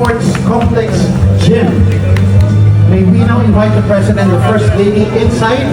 PhilSports Complex Gym. May we now invite the President and the First Lady inside.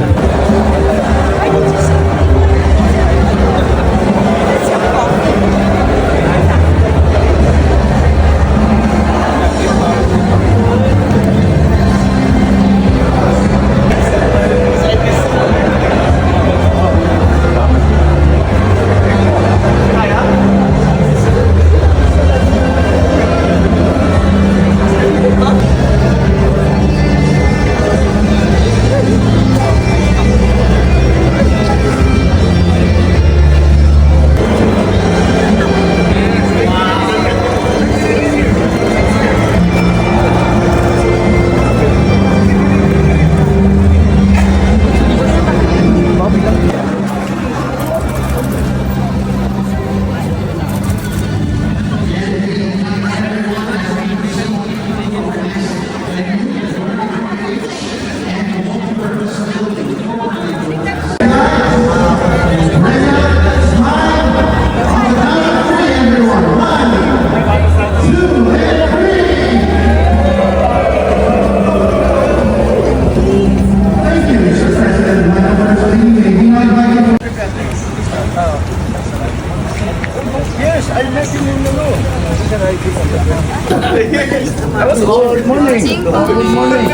Good morning. Good morning.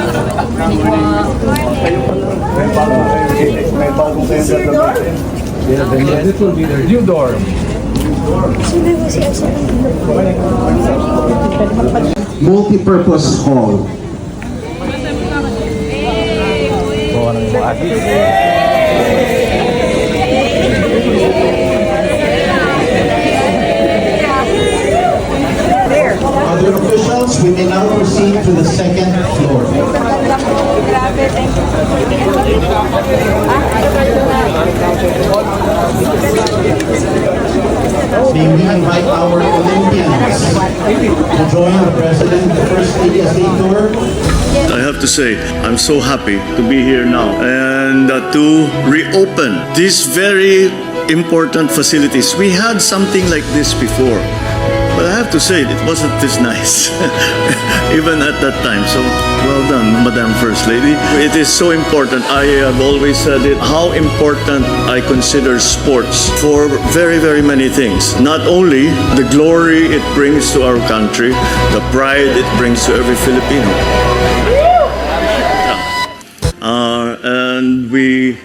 May bagong tender gamitin. This will be their new dorm. Multi-purpose hall. Other officials, we may now proceed to the second floor. May we invite our Olympians to join the President, the First Lady as they tour. I have to say, I'm so happy to be here now and to reopen these very important facilities. We had something like this before, but I have to say, it wasn't this nice, even at that time. So, well done, Madam First Lady. It is so important. I have always said it, how important I consider sports for very, very many things. Not only the glory it brings to our country, the pride it brings to every Filipino. And we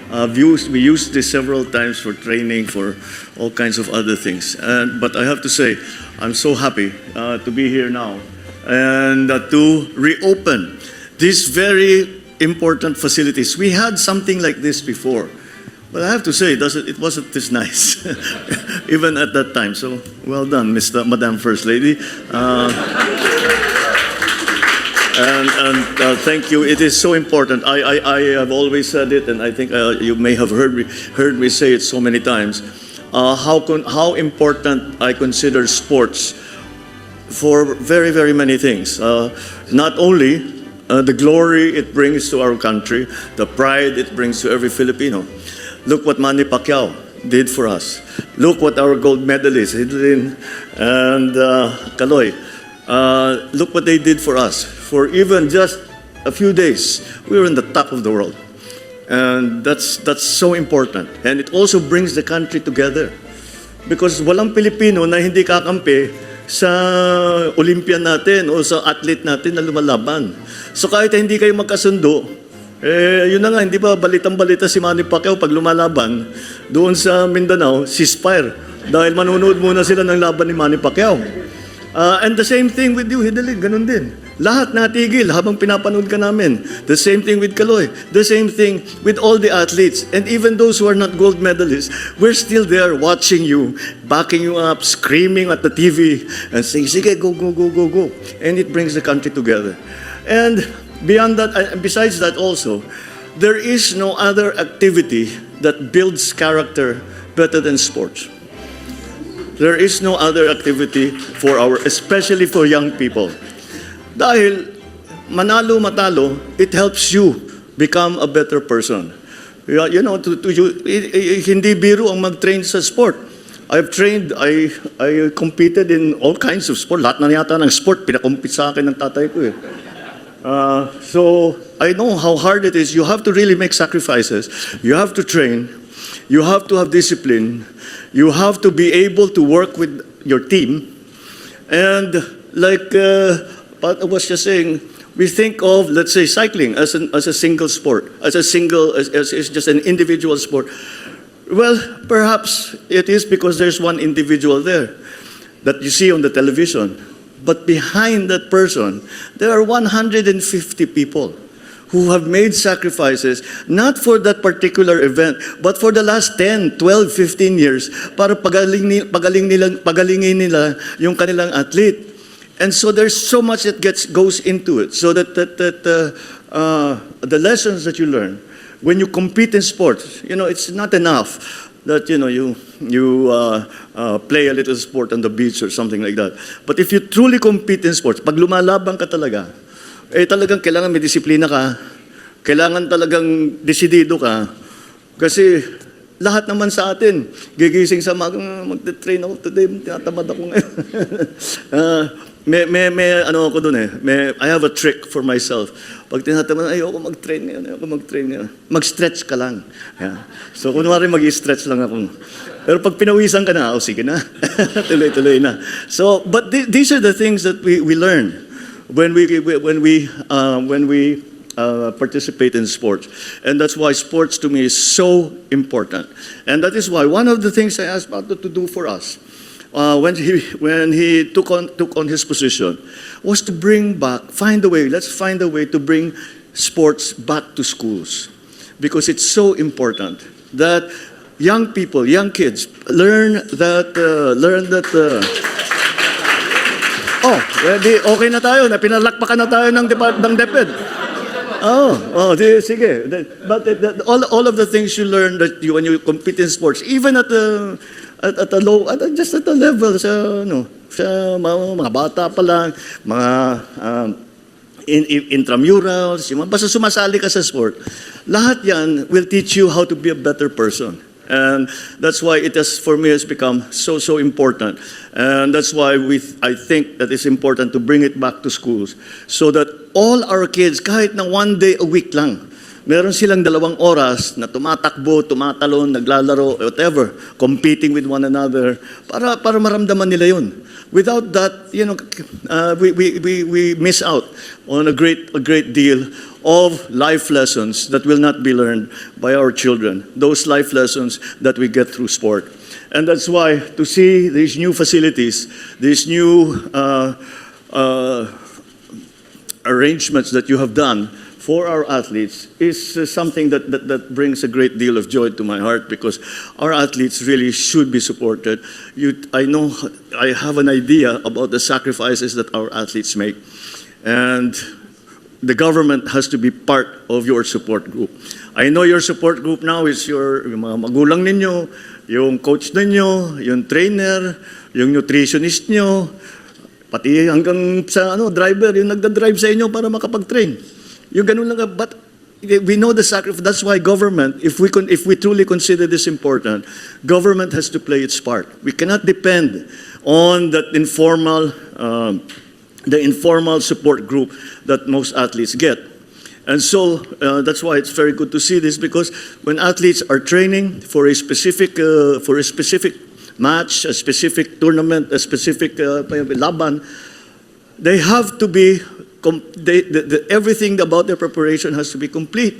used this several times for training, for all kinds of other things. But I have to say, I'm so happy to be here now and to reopen these very important facilities. We had something like this before, but I have to say, it wasn't this nice, even at that time. So, well done, Madam First Lady. And thank you. It is so important. I have always said it, and I think you may have heard me say it so many times. How important I consider sports for very, very many things. Not only the glory it brings to our country, the pride it brings to every Filipino. Look what Manny Pacquiao did for us. Look what our gold medalists, Hidlin and Kaloy, look what they did for us. For even just a few days, we were in the top of the world. And that's so important. And it also brings the country together. Because walang Pilipino na hindi kakampi sa Olympian natin o sa athlete natin na lumalaban. So kahit hindi kayo magkasundo, yun na nga, hindi ba balitang-balita si Manny Pacquiao pag lumalaban doon sa Mindanao, ceasefire. Dahil manunood muna sila ng laban ni Manny Pacquiao. And the same thing with you, Hidalin, ganun din. Lahat natigil habang pinapanood ka namin. The same thing with Kaloy. The same thing with all the athletes. And even those who are not gold medalists, we're still there watching you, backing you up, screaming at the TV, and saying, sige, go, go, go, go, go. And it brings the country together. And beyond that, besides that also, there is no other activity that builds character better than sports. There is no other activity especially for young people. Dahil manalo matalo, it helps you become a better person. You know, hindi biro ang mag-train sa sport. I've trained, I competed in all kinds of sport. Lahat na yata ng sport, pinakompete sa akin ng tatay ko eh. So I know how hard it is. You have to really make sacrifices. You have to train. You have to have discipline. You have to be able to work with your team. And like Pat was just saying, we think of, let's say, cycling as a single sport, as just an individual sport. Well, perhaps it is because there's one individual there that you see on the television. But behind that person, there are 150 people who have made sacrifices, not for that particular event, but for the last 10, 12, 15 years, para pagalingin nila yung kanilang athlete. And so there's so much that goes into it, so that the lessons that you learn when you compete in sports, it's not enough that you play a little sport on the beach or something like that. But if you truly compete in sports, pag lumalaban ka talaga, talagang kailangan may disiplina ka, kailangan talagang desidido ka, kasi lahat naman sa atin, gigising sa mag-train ako today, tinatamad ako ngayon. May ano ako dun eh. I have a trick for myself. Pag tinatamad, ayoko mag-train ngayon. Mag-stretch ka lang. Yeah. So, kunwari mag-stretch lang ako. Pero pag pinawisan ka na, sige na. Tuloy-tuloy na. So, but these are the things that we learn when we participate in sports. And that's why sports to me is so important. And that is why one of the things I asked Pato to do for us when he took on his position was to find a way to bring sports back to schools, because it's so important that young kids learn that okay na tayo, na pinalakpakan na tayo ng DepEd. Sige. But all of the things you learn that when you compete in sports, even at a level sa mga bata pa lang, mga intramurals, basta sumasali ka sa sport, lahat yan will teach you how to be a better person. And that's why for me, has become so important. And that's why I think that it's important to bring it back to schools, so that all our kids, kahit na one day a week lang, meron silang 2 oras na tumatakbo, tumatalon, naglalaro, whatever, competing with one another, para maramdaman nila yun. Without that, we miss out on a great deal of life lessons that will not be learned by our children. Those life lessons that we get through sport. And that's why to see these new facilities, these new arrangements that you have done for our athletes is something that brings a great deal of joy to my heart, because our athletes really should be supported. I know I have an idea about the sacrifices that our athletes make, and the government has to be part of your support group. I know your support group now is yung mga magulang ninyo, yung coach ninyo, yung trainer, yung nutritionist nyo, pati hanggang sa driver, yung nagda-drive sa inyo para makapag-train. Yung ganun lang. But we know the sacrifice. That's why government, if we truly consider this important, government has to play its part. We cannot depend on that the informal support group that most athletes get. And so that's why it's very good to see this, because when athletes are training for a specific match, a specific tournament, a specific laban, they have to be, everything about their preparation has to be complete.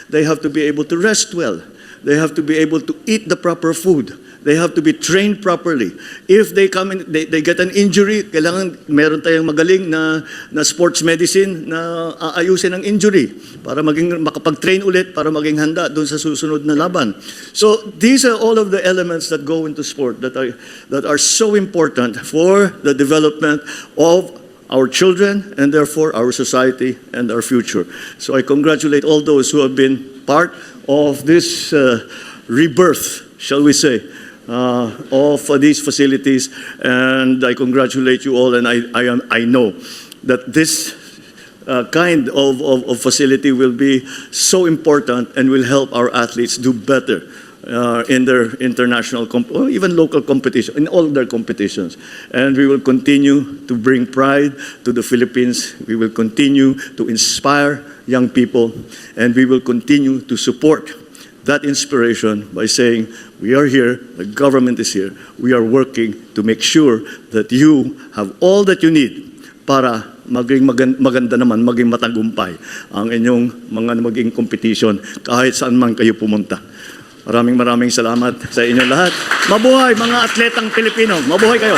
They have to be able to rest well. They have to be able to eat the proper food. They have to be trained properly. If they come in, they get an injury, kailangan meron tayong magaling na sports medicine na aayusin ang injury para makapag-train ulit, para maging handa doon sa susunod na laban. So these are all of the elements that go into sport that are so important for the development of our children and therefore our society and our future. So I congratulate all those who have been part of this rebirth, shall we say, of these facilities, and I congratulate you all, and I know that this kind of facility will be so important and will help our athletes do better in their international or even local competition, in all their competitions. And we will continue to bring pride to the Philippines. We will continue to inspire young people, and we will continue to support that inspiration by saying, we are here, the government is here, we are working to make sure that you have all that you need para maging maganda naman, maging matagumpay ang inyong mga maging competition kahit saan man kayo pumunta. Maraming salamat sa inyo lahat. Mabuhay mga atletang Pilipino. Mabuhay kayo.